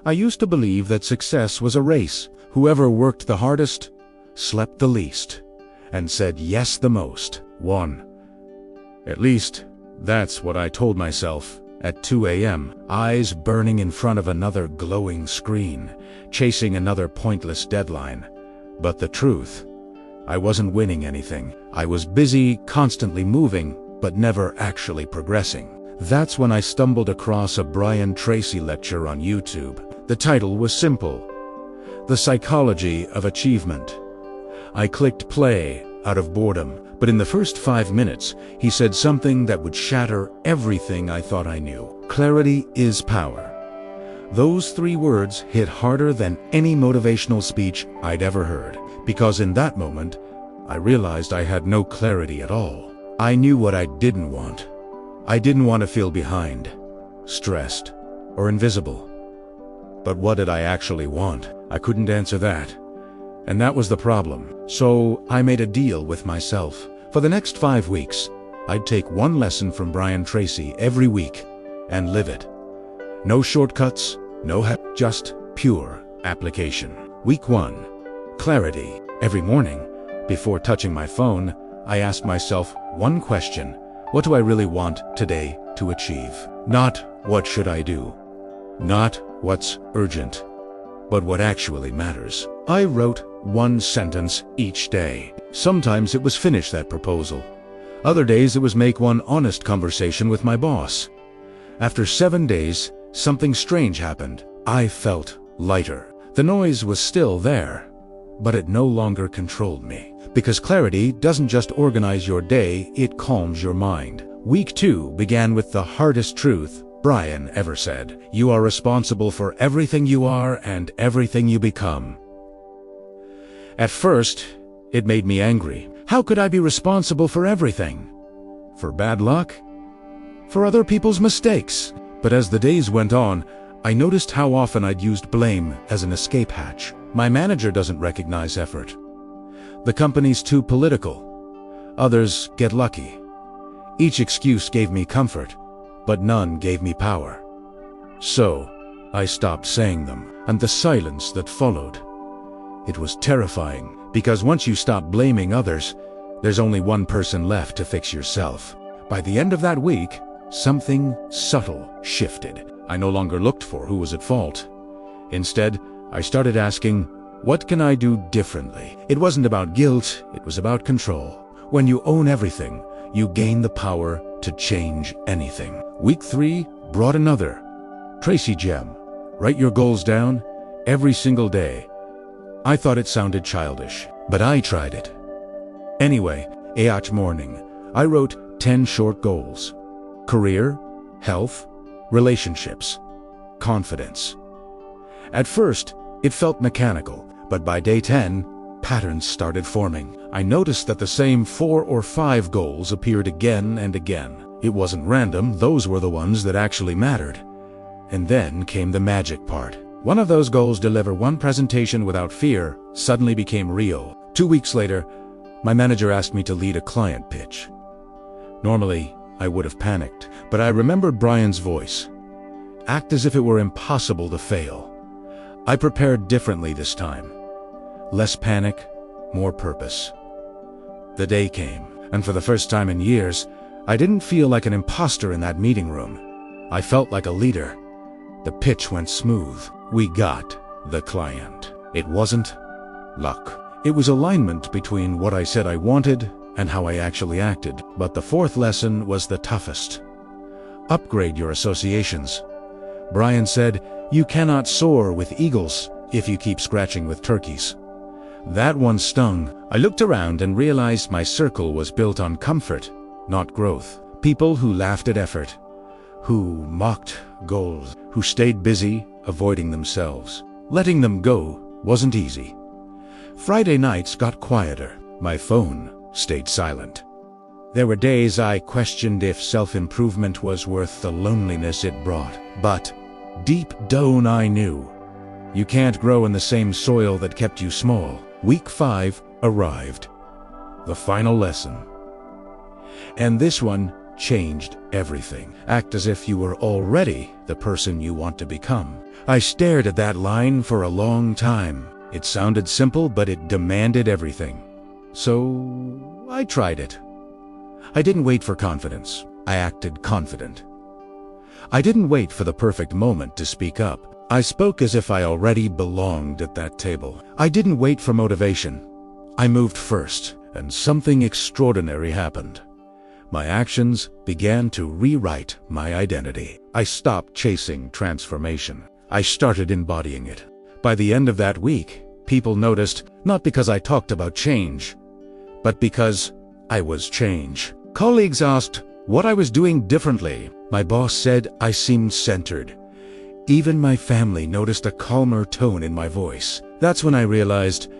I used to believe that success was a race. Whoever worked the hardest, slept the least, and said yes the most, won. At least, that's what I told myself at 2 a.m., eyes burning in front of another glowing screen, chasing another pointless deadline. But the truth, I wasn't winning anything. I was busy, constantly moving, but never actually progressing. That's when I stumbled across a Brian Tracy lecture on YouTube. The title was simple: The Psychology of Achievement. I clicked play out of boredom, but in the first 5 minutes, he said something that would shatter everything I thought I knew. Clarity is power. Those 3 words hit harder than any motivational speech I'd ever heard, because in that moment, I realized I had no clarity at all. I knew what I didn't want. I didn't want to feel behind, stressed, or invisible. But what did I actually want? I couldn't answer that. And that was the problem. So I made a deal with myself. For the next 5 weeks, I'd take 1 lesson from Brian Tracy every week and live it. No shortcuts, just pure application. Week 1, clarity. Every morning, before touching my phone, I asked myself one question: what do I really want today to achieve? Not what should I do? Not what's urgent, but what actually matters. I wrote 1 sentence each day. Sometimes it was finish that proposal. Other days it was make 1 honest conversation with my boss. After 7 days, something strange happened. I felt lighter. The noise was still there, but it no longer controlled me. Because clarity doesn't just organize your day, it calms your mind. Week 2 began with the hardest truth Brian ever said: you are responsible for everything you are and everything you become. At first, it made me angry. How could I be responsible for everything? For bad luck? For other people's mistakes? But as the days went on, I noticed how often I'd used blame as an escape hatch. My manager doesn't recognize effort. The company's too political. Others get lucky. Each excuse gave me comfort, but none gave me power. So, I stopped saying them, and the silence that followed. It was terrifying, because once you stop blaming others, there's only one person left to fix yourself. By the end of that week, something subtle shifted. I no longer looked for who was at fault. Instead, I started asking, what can I do differently? It wasn't about guilt, it was about control. When you own everything, you gain the power to change anything. Week 3 brought another Tracy gem. Write your goals down every single day. I thought it sounded childish, but I tried it. Anyway, each morning, I wrote 10 short goals: career, health, relationships, confidence. At first, it felt mechanical, but by day 10, patterns started forming. I noticed that the same 4 or 5 goals appeared again and again. It wasn't random, those were the ones that actually mattered. And then came the magic part. One of those goals, deliver 1 presentation without fear, suddenly became real. 2 weeks later, my manager asked me to lead a client pitch. Normally, I would have panicked, but I remembered Brian's voice. Act as if it were impossible to fail. I prepared differently this time. Less panic, more purpose. The day came, and for the first time in years, I didn't feel like an imposter in that meeting room. I felt like a leader. The pitch went smooth. We got the client. It wasn't luck. It was alignment between what I said I wanted and how I actually acted. But the 4th lesson was the toughest. Upgrade your associations. Brian said, you cannot soar with eagles if you keep scratching with turkeys. That one stung. I looked around and realized my circle was built on comfort, not growth. People who laughed at effort, who mocked goals, who stayed busy avoiding themselves. Letting them go wasn't easy. Friday nights got quieter. My phone stayed silent. There were days I questioned if self-improvement was worth the loneliness it brought. But deep down I knew, you can't grow in the same soil that kept you small. Week 5 arrived. The final lesson. And this one changed everything. Act as if you were already the person you want to become. I stared at that line for a long time. It sounded simple, but it demanded everything. So I tried it. I didn't wait for confidence. I acted confident. I didn't wait for the perfect moment to speak up. I spoke as if I already belonged at that table. I didn't wait for motivation. I moved first, and something extraordinary happened. My actions began to rewrite my identity. I stopped chasing transformation. I started embodying it. By the end of that week, people noticed, not because I talked about change, but because I was change. Colleagues asked what I was doing differently. My boss said I seemed centered. Even my family noticed a calmer tone in my voice. That's when I realized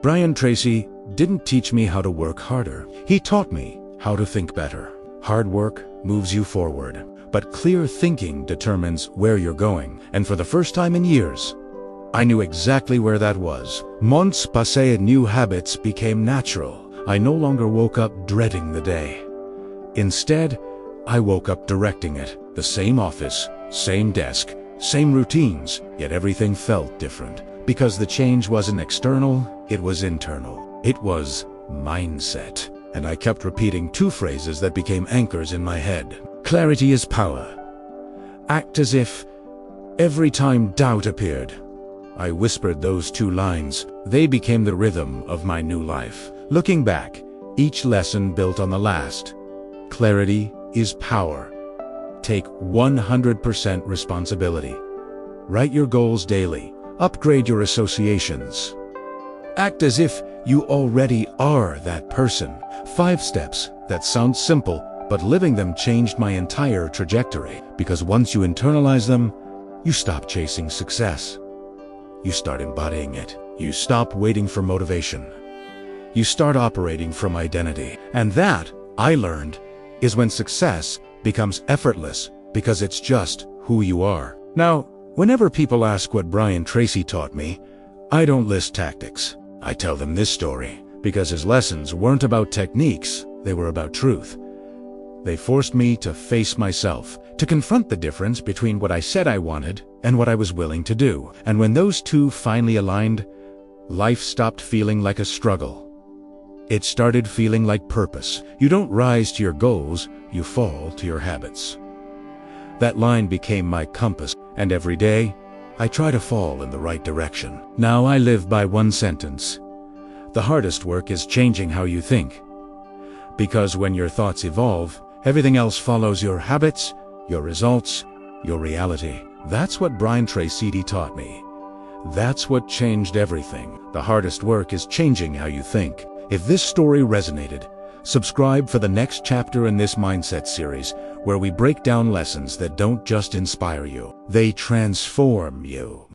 Brian Tracy didn't teach me how to work harder. He taught me how to think better. Hard work moves you forward, but clear thinking determines where you're going. And for the first time in years, I knew exactly where that was. Months passé and new habits became natural. I no longer woke up dreading the day. Instead, I woke up directing it. The same office, same desk, same routines, yet everything felt different. Because the change wasn't external, it was internal. It was mindset. And I kept repeating two phrases that became anchors in my head. Clarity is power. Act as if every time doubt appeared. I whispered those two lines. They became the rhythm of my new life. Looking back, each lesson built on the last. Clarity is power. Take 100% responsibility. Write your goals daily. Upgrade your associations. Act as if you already are that person. 5 steps that sound simple, but living them changed my entire trajectory. Because once you internalize them, you stop chasing success. You start embodying it. You stop waiting for motivation. You start operating from identity. And that, I learned, is when success becomes effortless because it's just who you are. Now, whenever people ask what Brian Tracy taught me, I don't list tactics. I tell them this story because his lessons weren't about techniques, they were about truth. They forced me to face myself, to confront the difference between what I said I wanted and what I was willing to do. And when those two finally aligned, life stopped feeling like a struggle. It started feeling like purpose. You don't rise to your goals, you fall to your habits. That line became my compass, and every day, I try to fall in the right direction. Now I live by one sentence. The hardest work is changing how you think. Because when your thoughts evolve, everything else follows: your habits, your results, your reality. That's what Brian Tracy taught me. That's what changed everything. The hardest work is changing how you think. If this story resonated, subscribe for the next chapter in this mindset series, where we break down lessons that don't just inspire you, they transform you.